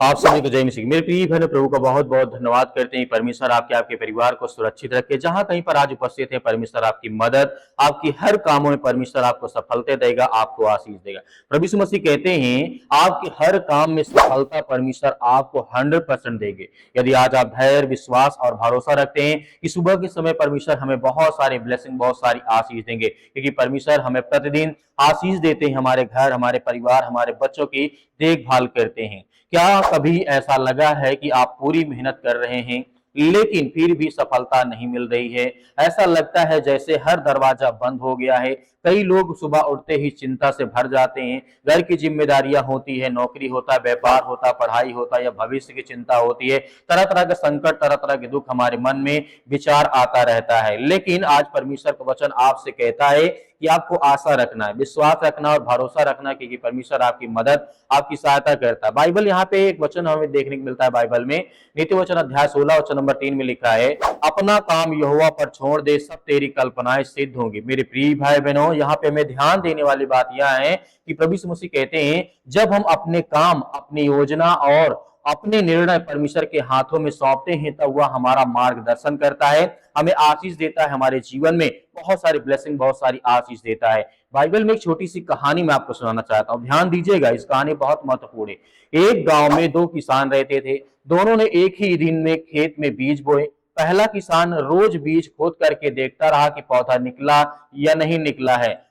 आप सभी को जय मसीह। मेरे प्रिय बहनों, प्रभु का बहुत बहुत धन्यवाद करते हैं। परमेश्वर आपके परिवार को सुरक्षित रखे। जहां कहीं पर आज उपस्थित है, परमेश्वर आपकी मदद, आपकी हर कामों में परमेश्वर आपको सफलता देगा, आपको आशीष देगा। प्रभु यीशु मसीह कहते हैं आपके हर काम में सफलता परमेश्वर आपको 100% देंगे, यदि आज आप धैर्य, विश्वास और भरोसा रखते हैं कि सुबह के समय परमेश्वर हमें बहुत सारी ब्लेसिंग, बहुत सारी आशीष देंगे, क्योंकि परमेश्वर हमें प्रतिदिन आशीष देते हैं। हमारे घर, हमारे परिवार, हमारे बच्चों की देखभाल करते हैं। क्या कभी ऐसा लगा है कि आप पूरी मेहनत कर रहे हैं लेकिन फिर भी सफलता नहीं मिल रही है? ऐसा लगता है जैसे हर दरवाजा बंद हो गया है। कई लोग सुबह उठते ही चिंता से भर जाते हैं। घर की जिम्मेदारियां होती है, नौकरी होता है, व्यापार होता, पढ़ाई होता या भविष्य की चिंता होती है। तरह तरह के संकट, तरह तरह के दुख हमारे मन में विचार आता रहता है। लेकिन आज परमेश्वर का वचन आपसे कहता है कि आपको आशा रखना है, विश्वास रखना और भरोसा रखना, क्योंकि परमेश्वर आपकी मदद, आपकी सहायता करता है। बाइबल यहाँ पे एक वचन हमें देखने को मिलता है। बाइबल में नीति वचन अध्याय 16 वचन नंबर 3 में लिखा है, अपना काम यहोवा पर छोड़ दे, सब तेरी कल्पनाएं सिद्ध होंगी। मेरे प्रिय भाई बहनों, यहाँ पे हमें ध्यान देने वाली बात यह है कि प्रभु यीशु मसीह कहते हैं जब हम अपने काम, अपनी योजना और अपने निर्णय परमेश्वर के हाथों में सौंपते हैं, तब वह हमारा मार्गदर्शन करता है, हमें आशीष देता है, हमारे जीवन में बहुत सारी ब्लेसिंग, बहुत सारी आशीष देता है। बाइबल में एक छोटी सी कहानी मैं आपको सुनाना चाहता हूँ, ध्यान दीजिएगा, इस कहानी बहुत महत्वपूर्ण है। एक गांव में दो किसान रहते थे। दोनों ने एक ही दिन में खेत में बीज बोए। पहला किसान रोज बीज खोद करके देखता रहा कि पौधा निकला या नहीं निकला है।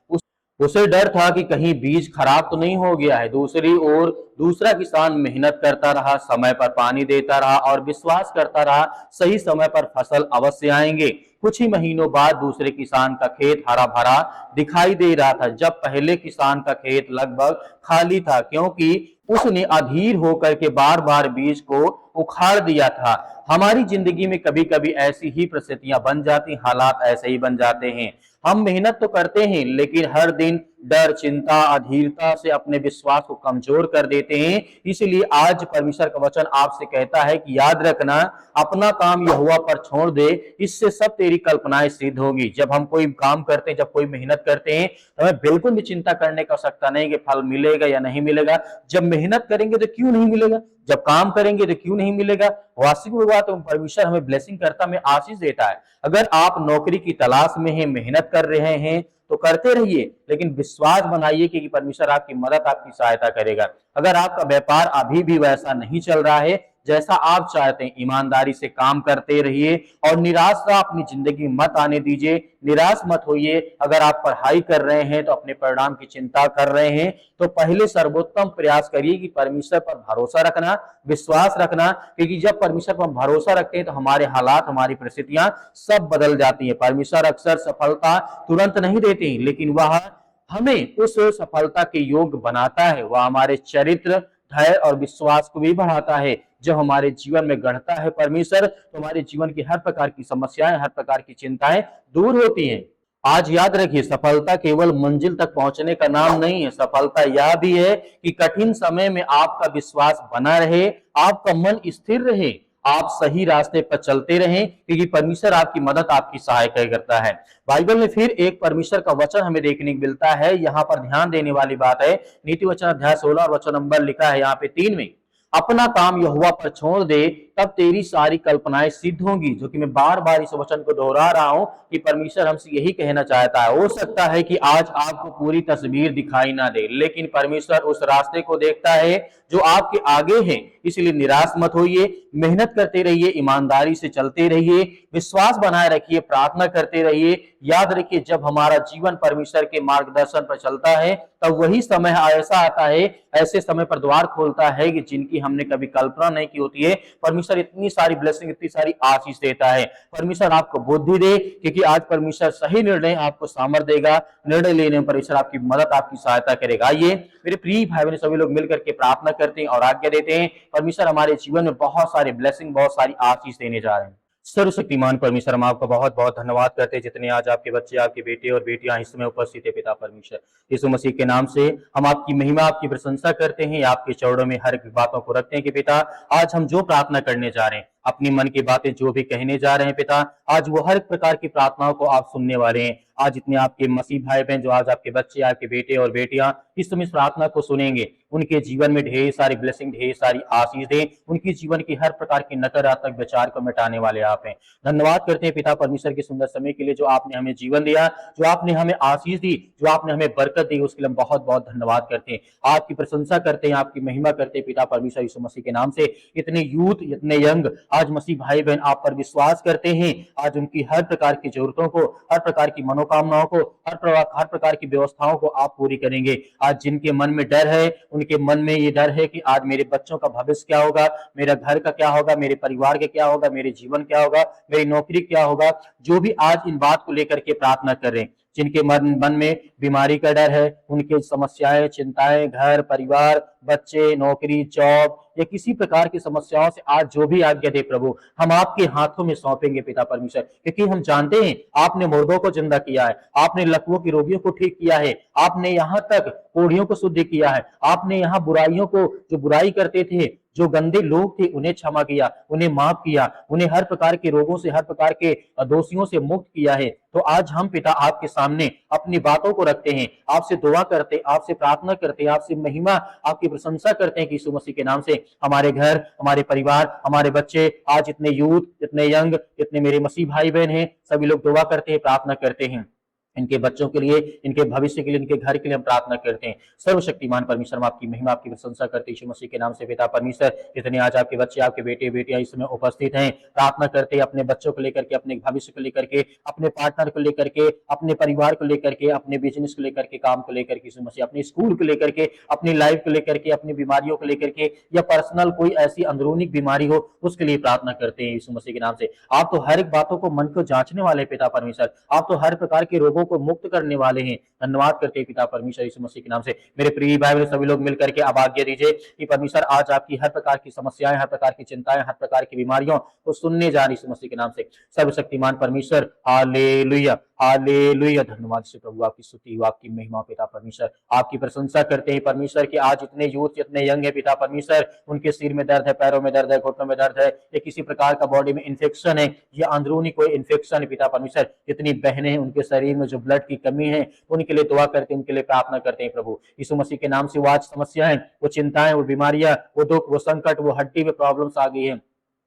उसे डर था कि कहीं बीज खराब तो नहीं हो गया है। दूसरी ओर दूसरा किसान मेहनत करता रहा, समय पर पानी देता रहा और विश्वास करता रहा सही समय पर फसल अवश्य आएंगे। कुछ ही महीनों बाद दूसरे किसान का खेत हरा भरा दिखाई दे रहा था, जब पहले किसान का खेत लगभग खाली था, क्योंकि उसने अधीर होकर के बार बार बीज को उखाड़ दिया था। हमारी जिंदगी में कभी कभी ऐसी ही परिस्थितियां बन जाती, हालात ऐसे ही बन जाते हैं। हम मेहनत तो करते हैं लेकिन हर दिन डर, चिंता, अधीरता से अपने विश्वास को कमजोर कर देते हैं। इसलिए आज परमेश्वर का वचन आपसे कहता है कि याद रखना, अपना काम यहोवा पर छोड़ दे, इससे सब तेरी कल्पनाएं सिद्ध होगी। जब हम कोई काम करते हैं, जब कोई मेहनत करते हैं, तो हमें बिल्कुल भी चिंता करने की आवश्यकता नहीं कि फल मिलेगा या नहीं मिलेगा। जब मेहनत करेंगे तो क्यों नहीं मिलेगा, जब काम करेंगे तो क्यों नहीं मिलेगा। वास्तविक बात तो परमेश्वर हमें ब्लेसिंग करता, हमें आशीष देता है। अगर आप नौकरी की तलाश में हैं, मेहनत कर रहे हैं, तो करते रहिए, लेकिन विश्वास बनाइए कि परमेश्वर आपकी मदद, आपकी सहायता करेगा। अगर आपका व्यापार अभी भी वैसा नहीं चल रहा है जैसा आप चाहते हैं, ईमानदारी से काम करते रहिए और निराशा अपनी जिंदगी मत आने दीजिए। निराश मत होइए। अगर आप पढ़ाई कर रहे हैं तो अपने परिणाम की चिंता कर रहे हैं, तो पहले सर्वोत्तम प्रयास करिए कि परमेश्वर पर भरोसा रखना, विश्वास रखना, क्योंकि जब परमेश्वर पर भरोसा रखते हैं तो हमारे हालात, हमारी परिस्थितियां सब बदल जाती है। परमेश्वर अक्सर सफलता तुरंत नहीं देती, लेकिन वह हमें उस सफलता के योग्य बनाता है। वह हमारे चरित्र, धैर्य और विश्वास को भी बढ़ाता है। जब हमारे जीवन में गढ़ता है परमेश्वर, तो हमारे जीवन की हर प्रकार की समस्याएं, हर प्रकार की चिंताएं दूर होती हैं। आज याद रखिए, सफलता केवल मंजिल तक पहुंचने का नाम नहीं है। सफलता यह भी है कि कठिन समय में आपका विश्वास बना रहे, आपका मन स्थिर रहे, आप सही रास्ते पर चलते रहें, क्योंकि परमेश्वर आपकी मदद, आपकी सहायता करता है। बाइबल में फिर एक परमेश्वर का वचन हमें देखने को मिलता है। यहाँ पर ध्यान देने वाली बात है, नीति वचन अध्याय 16 वचन नंबर लिखा है यहाँ पे 3 में, अपना काम यहोवा पर छोड़ दे, तब तेरी सारी कल्पनाएं सिद्ध होंगी। जो कि मैं बार बार इस वचन को दोहरा रहा हूं कि परमेश्वर हमसे यही कहना चाहता है। हो सकता है कि आज आपको पूरी तस्वीर दिखाई ना दे, लेकिन परमेश्वर उस रास्ते को देखता है जो आपके आगे है। इसलिए निराश मत होइए, मेहनत करते रहिए, ईमानदारी से चलते रहिए, विश्वास बनाए रखिए, प्रार्थना करते रहिए। याद रखिए, जब हमारा जीवन परमेश्वर के मार्गदर्शन पर चलता है, तब वही समय ऐसा आता है, ऐसे समय पर द्वार खोलता है कि जिनकी हमने कभी कल्पना नहीं की होती है। परमेश्वर इतनी सारी ब्लेसिंग, इतनी सारी आशीष देता है। परमेश्वर आपको बुद्धि दे, क्योंकि आज परमेश्वर सही निर्णय आपको सामर्थ्य देगा। निर्णय लेने में परमेश्वर आपकी मदद, आपकी सहायता करेगा। आइए मेरे प्रिय भाई बहन, सभी लोग मिलकर के प्रार्थना करते हैं और आज्ञा देते हैं। परमेश्वर हमारे जीवन में बहुत सारे ब्लेसिंग, बहुत सारी आशीष देने जा रहे हैं। सर्वशक्तिमान परमेश्वर, हम आपका बहुत बहुत धन्यवाद करते हैं, जितने आज आपके बच्चे, आपके बेटे और बेटियां इस समय उपस्थित है। पिता परमेश्वर, यीशु मसीह के नाम से हम आपकी महिमा, आपकी प्रशंसा करते हैं, आपके चरणों में हर एक बातों को रखते हैं कि पिता, आज हम जो प्रार्थना करने जा रहे हैं, अपनी मन की बातें जो भी कहने जा रहे हैं पिता, आज वो हर प्रकार की प्रार्थनाओं को आप सुनने वाले हैं। आज जितने आपके मसीह भाई बहन, जो आज आपके बच्चे, आपके बेटे और बेटियां इस समय इस प्रार्थना को सुनेंगे, उनके जीवन में ढेर सारी ब्लेसिंग, ढेर सारी आशीष दें। उनकी जीवन की हर प्रकार की नकारात्मक विचार को मिटाने वाले आप हैं। धन्यवाद करते हैं पिता परमेश्वर के सुंदर समय के लिए, जो आपने हमें जीवन दिया, जो आपने हमें आशीष दी, जो आपने हमें बरकत दी, उसके लिए हम बहुत बहुत धन्यवाद करते हैं। आपकी प्रशंसा करते हैं, आपकी महिमा करते हैं पिता परमेश्वर यीशु मसीह के नाम से। इतने यूथ, इतने यंग आज मसीह भाई बहन आप पर विश्वास करते हैं। आज उनकी हर प्रकार की जरूरतों को, हर प्रकार की मनोकामनाओं को, हर प्रकार की व्यवस्थाओं को आप पूरी करेंगे। आज जिनके मन में डर है, उनके मन में ये डर है कि आज मेरे बच्चों का भविष्य क्या होगा, मेरा घर का क्या होगा, मेरे परिवार का क्या होगा, मेरे जीवन क्या होगा, मेरी नौकरी क्या होगा, जो भी आज इन बात को लेकर के प्रार्थना कर रहे हैं, जिनके मन में बीमारी का डर है, उनके समस्याएं, चिंताएं, घर परिवार, बच्चे, नौकरी, जॉब या किसी प्रकार की समस्याओं से आज जो भी आज्ञा दे प्रभु, हम आपके हाथों में सौंपेंगे पिता परमेश्वर, क्योंकि हम जानते हैं आपने मुर्दों को जिंदा किया है, आपने लकवों की रोगियों को ठीक किया है, आपने यहाँ तक कोढ़ियों को शुद्ध किया है, आपने यहाँ बुराइयों को, जो बुराई करते थे, जो गंदे लोग थे, उन्हें क्षमा किया, उन्हें माफ किया, उन्हें हर प्रकार के रोगों से, हर प्रकार के दोषियों से मुक्त किया है। तो आज हम पिता आपके सामने अपनी बातों को रखते हैं, आपसे दुआ करते, आपसे प्रार्थना करते, आपसे महिमा, आपकी प्रशंसा करते हैं कि यीशु मसीह के नाम से हमारे घर, हमारे परिवार, हमारे बच्चे, आज इतने यूथ, इतने यंग, इतने मेरे मसीह भाई बहन हैं, सभी लोग दुआ करते हैं, प्रार्थना करते हैं। इनके बच्चों के लिए, इनके भविष्य के लिए, इनके घर के लिए हम प्रार्थना करते हैं। सर्वशक्तिमान परमेश्वर, हम आपकी महिमा, आपकी प्रशंसा करते हैं यीशु मसीह के नाम से पिता परमेश्वर। जितने आज आपके बच्चे, आपके बेटे बेटियां इस समय उपस्थित हैं, प्रार्थना करते हैं अपने बच्चों को लेकर के, अपने भविष्य को लेकर के, अपने पार्टनर को लेकर के, अपने परिवार को लेकर के, अपने बिजनेस को लेकर के, काम को लेकर के, यीशु मसीह अपने स्कूल को लेकर के, अपनी लाइफ को लेकर के, अपनी बीमारियों को लेकर के, या पर्सनल कोई ऐसी अंदरूनी बीमारी हो, उसके लिए प्रार्थना करते हैं यीशु मसीह के नाम से। आप तो हर एक बातों को, मन को जांचने वाले पिता परमेश्वर, आप तो हर प्रकार के रोगों को मुक्त करने वाले हैं। धन्यवाद करते हैं पिता परमेश्वर यीशु मसीह के नाम से। मेरे प्रिय भाई बहन सभी लोग मिलकर के अब आज्ञा दीजिए कि परमेश्वर आज आपकी हर प्रकार की समस्याएं, हर प्रकार की चिंताएं, हर प्रकार की बीमारियों को सुनने जा रही यीशु मसीह के नाम से। सर्वशक्तिमान परमेश्वर, हालेलुया, हालेलुया। धन्यवाद से प्रभु, आपकी स्तुति हो, आपकी महिमा पिता परमेश्वर, आपकी प्रशंसा करते हैं परमेश्वर कि आज इतने यूथ, इतने यंग है पिता परमेश्वर, उनके सिर में दर्द है, पैरों में दर्द है, घुटनों में दर्द है, या किसी प्रकार का बॉडी में इन्फेक्शन है, या अंदरूनी कोई इन्फेक्शन है पिता परमेश्वर। जितनी बहनें हैं, उनके शरीर में जो ब्लड की कमी है, उनके लिए दुआ करते हैं, उनके लिए प्रार्थना करते हैं प्रभु यीशु मसीह के नाम से। वो आज समस्याएं, वो चिंताएं, वो बीमारियां, वो दुख, वो संकट, वो हड्डी में प्रॉब्लम्स आ गई है,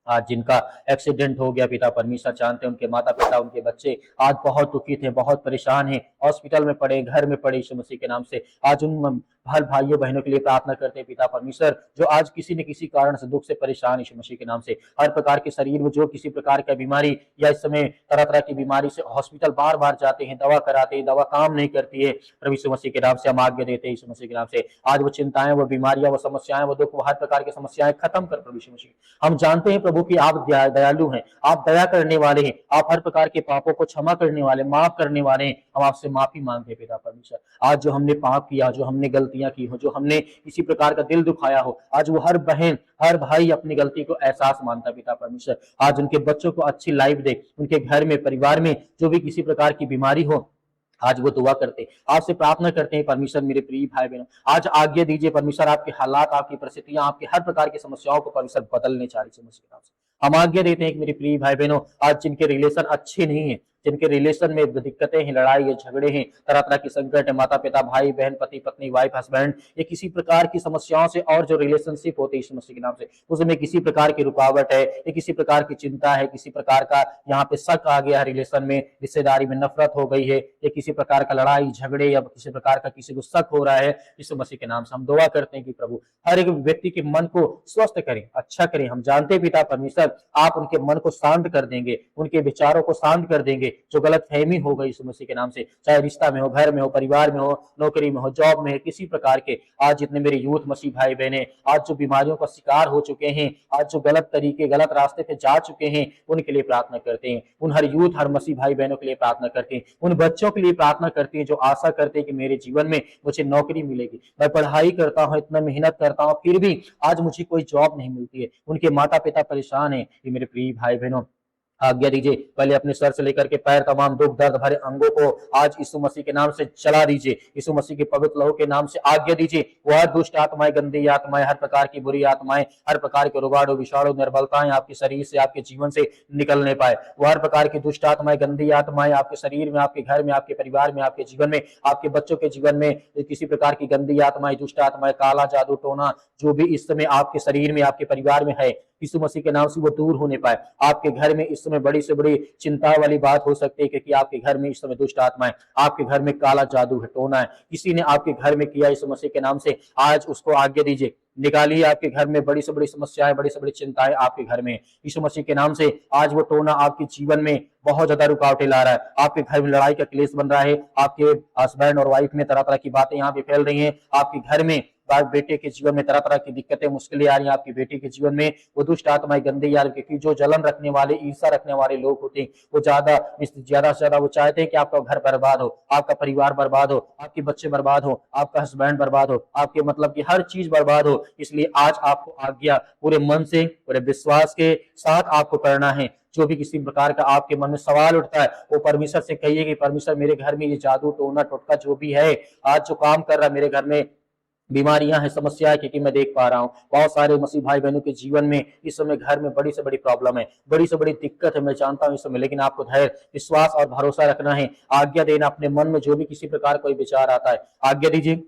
आज जिनका एक्सीडेंट हो गया पिता परमेश्वर, जानते हैं उनके माता पिता, उनके बच्चे आज बहुत दुखी थे, बहुत परेशान हैं, हॉस्पिटल में पड़े, घर में पड़े यीशु मसीह के नाम से। आज उन हर भाइयों बहनों के लिए प्रार्थना करते हैं पिता परमेश्वर, जो आज किसी न किसी कारण से दुख से परेशान यीशु मसीह के नाम से। हर प्रकार के शरीर में जो किसी प्रकार का बीमारी, या इस समय तरह तरह की बीमारी से हॉस्पिटल बार बार जाते हैं, दवा कराते हैं, दवा काम नहीं करती है, प्रभु यीशु मसीह के नाम से हम आज्ञा देते हैं यीशु मसीह के नाम से। आज वो चिंताएं, वो बीमारियां, वो समस्याएं, वो दुख, वो हर प्रकार की समस्याएं खत्म कर प्रभु यीशु मसीह। हम जानते हैं प्रभु कि आप दयालु हैं, आप दया करने वाले हैं, आप हर प्रकार के पापों को क्षमा करने वाले, माफ करने वाले हैं। हम आपसे माफी मांगते हैं पिता परमेश्वर, आज जो हमने पाप किया, जो हमने गलतियां की हो, जो हमने किसी प्रकार का दिल दुखाया हो, आज वो हर बहन, हर भाई अपनी गलती को एहसास मानता है पिता परमेश्वर। आज उनके बच्चों को अच्छी लाइफ दे, उनके घर में, परिवार में जो भी किसी प्रकार की बीमारी हो, आज वो दुआ करते, आपसे प्रार्थना करते हैं परमेश्वर। मेरे प्रिय भाई बहनों, आज आज्ञा दीजिए परमेश्वर, आपके हालात, आपकी परिस्थितियां, आपकी हर प्रकार की समस्याओं को परमेश्वर बदलने चाह रही है। हम आज्ञा देते हैं कि मेरे प्रिय भाई बहनों, आज जिनके रिलेशन अच्छे नहीं है, जिनके रिलेशन में दिक्कतें हैं, लड़ाई है, झगड़े हैं, तरह तरह की संकट है, माता पिता, भाई बहन, पति पत्नी, वाइफ हस्बैंड, ये किसी प्रकार की समस्याओं से, और जो रिलेशनशिप होते हैं यीशु मसीह के नाम से, उसमें किसी प्रकार की रुकावट है, या किसी प्रकार की चिंता है, किसी प्रकार का यहाँ पे शक आ गया है, रिलेशन में, रिश्तेदारी में नफरत हो गई है, या किसी प्रकार का लड़ाई झगड़े, या किसी प्रकार का किसी को शक हो रहा है, यीशु मसीह के नाम से हम दुआ करते हैं कि प्रभु हर एक व्यक्ति के मन को स्वस्थ करें, अच्छा करें। हम जानते हैं पिता परमेश्वर, आप उनके मन को शांत कर देंगे, उनके विचारों को शांत कर देंगे, जो गलत फहमी हो गई यीशु मसीह के नाम से, चाहे रिश्ता में हो, घर में हो, परिवार में हो, नौकरी में हो, जॉब में है, किसी प्रकार के। आज जितने मेरे यूथ मसीह भाई बहने आज जो बीमारियों का शिकार हो चुके हैं, आज जो गलत तरीके, गलत रास्ते पे जा चुके हैं, उनके लिए प्रार्थना करते हैं। उन हर यूथ, हर मसीह भाई बहनों के लिए प्रार्थना करते हैं। उन बच्चों के लिए प्रार्थना करते हैं जो आशा करते हैं कि मेरे जीवन में मुझे नौकरी मिलेगी, मैं पढ़ाई करता हूँ, इतना मेहनत करता हूँ, फिर भी आज मुझे कोई जॉब नहीं मिलती है, उनके माता पिता परेशान है। ये मेरे प्रिय भाई बहनों, आज्ञा दीजिए, पहले अपने सर से लेकर के पैर तमाम दुख दर्द भरे अंगों को आज यीशु मसीह के नाम से चला दीजिए। यीशु मसीह के पवित्र लहू के नाम से आज्ञा दीजिए, वो हर दुष्ट आत्माएं, गंदी आत्माएं, हर प्रकार की बुरी आत्माएं, हर प्रकार के रोगाणु विषाणु निर्बलताएं आपके शरीर से, आपके जीवन से निकलने पाए। वो हर प्रकार की दुष्ट आत्माएं, गंदी आत्माएं आपके शरीर में, आपके घर में, आपके परिवार में, आपके जीवन में, आपके बच्चों के जीवन में किसी प्रकार की गंदी आत्माएं, दुष्ट आत्माएं, काला जादू टोना जो भी इस समय आपके शरीर में, आपके परिवार में है, यीशु मसीह के नाम से वो दूर होने पाए। आपके घर में इस समय बड़ी से बड़ी चिंता वाली बात हो सकती है क्योंकि आपके घर में इस समय दुष्ट आत्माएं, आपके घर में काला जादू है, टोना है, किसी ने आपके घर में किया, यीशु मसीह के नाम से आज उसको आज्ञा दीजिए, निकालिए। आपके घर में बड़ी से बड़ी समस्याएं, बड़ी से बड़ी चिंताएं आपके घर में, यीशु मसीह के नाम से आज वो टोना आपके जीवन में बहुत ज्यादा रुकावटें ला रहा है। आपके घर में लड़ाई का क्लेश बन रहा है, आपके हस्बैंड और वाइफ में तरह तरह की बातें यहाँ पे फैल रही हैं, आपके घर में बेटे के जीवन में तरह तरह की दिक्कतें, मुश्किलें आ रही हैं, आपकी बेटी के जीवन में वो दुष्ट आत्माएं, गंदे यार, क्योंकि जो जलन रखने वाले, ईर्ष्या रखने वाले लोग होते हैं वो ज्यादा से ज्यादा वो चाहते हैं कि आपका घर बर्बाद हो, आपका परिवार बर्बाद हो, आपके बच्चे बर्बाद हो, आपका हस्बैंड बर्बाद हो, आपके मतलब की हर चीज बर्बाद हो। इसलिए आज आपको आज्ञा पूरे मन से, पूरे विश्वास के साथ आपको करना है। जो भी किसी प्रकार का आपके मन में सवाल उठता है वो परमेश्वर से कहिए कि परमेश्वर मेरे घर में ये जादू टोना टोटका जो भी है आज जो काम कर रहा है, मेरे घर में बीमारियां हैं, समस्या है, क्योंकि मैं देख पा रहा हूँ बहुत सारे मसीह भाई बहनों के जीवन में इस समय घर में बड़ी से बड़ी प्रॉब्लम है, बड़ी से बड़ी दिक्कत है, मैं जानता हूँ इस समय, लेकिन आपको धैर्य, विश्वास और भरोसा रखना है। आज्ञा देना, अपने मन में जो भी किसी प्रकार कोई विचार आता है आज्ञा दीजिए,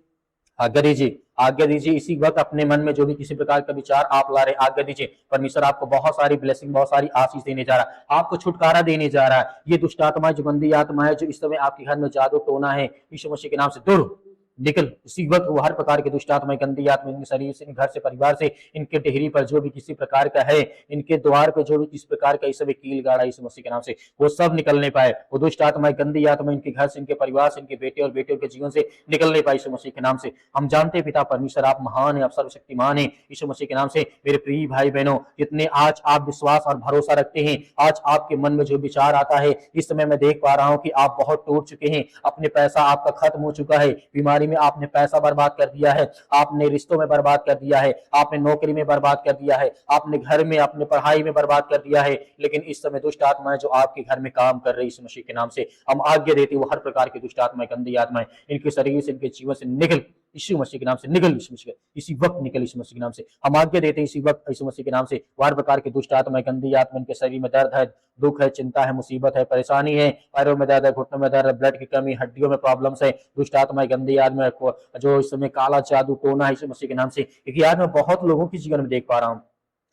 आज्ञा दीजिए, आज्ञा दीजिए। इसी वक्त अपने मन में जो भी किसी प्रकार का विचार आप ला रहे आज्ञा दीजिए। परमेश्वर आपको बहुत सारी ब्लेसिंग, बहुत सारी आशीष देने जा रहा है, आपको छुटकारा देने जा रहा है। ये दुष्ट आत्मा, जो गंदी आत्मा है, जो इस समय आपके घर में जादू टोना है, यीशु मसीह के नाम से दूर निकल। इसी वक्त वो हर प्रकार के दुष्ट आत्मा, गंदी आत्मा इनके शरीर से, घर से, परिवार से, इनके टेहरी पर जो भी किसी प्रकार का है, इनके द्वार पे जो भी किसी प्रकार का इस समय कील गाड़ा यीशु मसीह के नाम से वो सब निकलने पाए। वो दुष्ट आत्मा, गंदी आत्मा इनके घर से, इनके परिवार से, इनके बेटे और बेटियों के जीवन से निकलने पाए यीशु मसीह के नाम से। हम जानते हैं पिता परमेश्वर आप महान है, आप सर्वशक्तिमान है। यीशु मसीह के नाम से मेरे प्रिय भाई बहनों, जितने आज आप विश्वास और भरोसा रखते हैं, आज आपके मन में जो विचार आता है, इस समय मैं देख पा रहा हूं कि आप बहुत टूट चुके हैं, अपने पैसा आपका खत्म हो चुका है, बीमारी में आपने पैसा बर्बाद कर दिया है, आपने रिश्तों में बर्बाद कर दिया है, आपने नौकरी में बर्बाद कर दिया है, आपने घर में, अपने पढ़ाई में बर्बाद कर दिया है। लेकिन इस समय दुष्ट आत्माएं जो आपके घर में काम कर रही है, यीशु मसीह के नाम से हम आज्ञा देते हैं, वो हर प्रकार की दुष्ट आत्माएं, गंदी आत्माएं इनके शरीर से, इनके जीवन से निकल, यीशु मसीह के नाम से निकल, यीशु मसीह इसी वक्त निकल, यीशु मसीह के नाम से हम आज्ञा देते हैं। इसी वक्त यीशु मसीह के नाम से हर प्रकार के दुष्ट आत्माएं, गंदी आत्मा, इनके शरीर में दर्द है, दुख है, चिंता है, मुसीबत है, परेशानी है, पैरों में दर्द है, घुटनों में दर्द है, ब्लड की कमी, हड्डियों में प्रॉब्लम्स है, दुष्ट आत्माएं, गंदी आत्मा जो इस समय काला जादू टोना है, यीशु मसीह के नाम से। क्योंकि आज मैं बहुत लोगों के जीवन में देख पा रहा हूँ,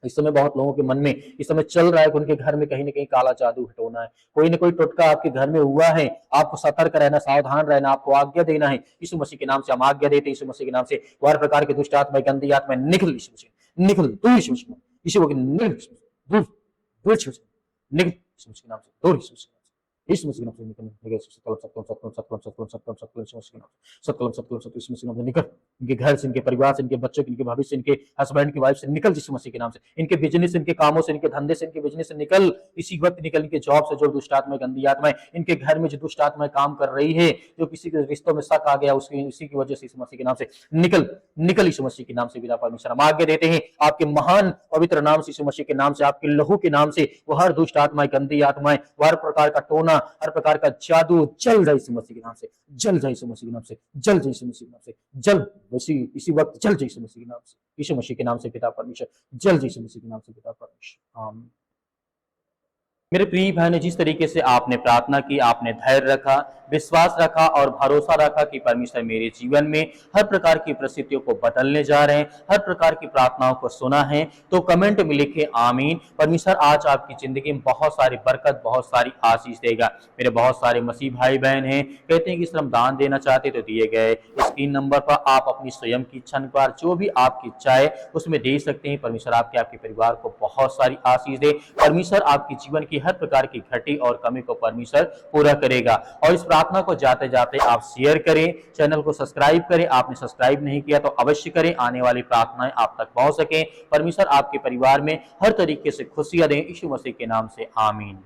इस समय बहुत लोगों के मन में इस समय चल रहा है कि उनके घर में कहीं ना कहीं काला जादू हटोना है, कोई ना कोई टोटका आपके घर में हुआ है। आपको सतर्क रहना, सावधान रहना, आपको आज्ञा देना है। यीशु मसीह के नाम से हम आज्ञा देते हैं, यीशु मसीह के नाम से हर प्रकार के दुष्ट आत्मा, गंदी आत्मा निकल, यीशु मसीह निकल, दूर यीशु मसीह, यीशु निकल, दूर दूर यीशु मसीह निकल, यीशु मसीह के नाम से दूर, यीशु मसीह यीशु मसीह के नाम से निकल, सत्कलम सत्कलम सत्कलम सत्कलम सत्कलम सत्कलम सत्कलम यीशु मसीह के नाम से, सत्कलम सत्कलम सत्कलम यीशु मसीह के नाम से निकल, इनके घर से, इनके परिवार से, इनके बच्चों के, इनके भविष्य, इनके हस्बैंड की वाइफ से निकल यीशु मसीह के नाम से, इनके बिजनेस, इनके कामों से, इनके धंधे से, इनके बिजनेस से निकल, इसी वक्त निकल, इनके जॉब से जो दुष्ट आत्मा, गंदी आत्मा, इनके घर में जो दुष्ट आत्मा काम कर रही है, जो किसी के रिश्तों में शक आ गया, उसकी उसी की वजह से यीशु मसीह के नाम से निकल, निकल यीशु मसीह के नाम से। पिता परमेश्वर हम आज्ञा देते हैं आपके महान पवित्र नाम से, यीशु मसीह के नाम से, आपके लहू के नाम से वो हर दुष्ट आत्माएं, गंदी आत्माएं, हर प्रकार का टोना, हर प्रकार का जादू जल जाए यीशु मसीह के नाम से, जल जाए यीशु मसीह के नाम से, जल जाए यीशु मसीह के नाम से, जल इसी वक्त जल जाए यीशु मसीह के नाम से, यीशु मसीह के नाम से पिता परमेश्वर, जल जाए यीशु मसीह के नाम से पिता परमेश्वर, आमीन। मेरे प्रिय भाई ने जिस तरीके से आपने प्रार्थना की, आपने धैर्य रखा, विश्वास रखा और भरोसा रखा कि परमेश्वर मेरे जीवन में हर प्रकार की परिस्थितियों को बदलने जा रहे हैं, हर प्रकार की प्रार्थनाओं को सुना है, तो कमेंट में लिखे आमीन। परमेश्वर आज आपकी जिंदगी में बहुत सारी बरकत, बहुत सारी आशीष देगा। मेरे बहुत सारे मसीह भाई बहन हैं, कहते हैं कि श्रम दान देना चाहते तो दिए गए स्क्रीन नंबर पर आप अपनी स्वयं की इच्छा अनुसार जो भी आपकी इच्छा है उसमें दे सकते हैं। परमेश्वर आपके परिवार को बहुत सारी आशीष दे। परमेश्वर आपके जीवन की हर प्रकार की घटी और कमी को परमेश्वर पूरा करेगा। और इस प्रार्थना को जाते जाते आप शेयर करें, चैनल को सब्सक्राइब करें। आपने सब्सक्राइब नहीं किया तो अवश्य करें, आने वाली प्रार्थनाएं आप तक पहुंच सके। परमेश्वर आपके परिवार में हर तरीके से खुशियां दें, यीशु मसीह के नाम से आमीन।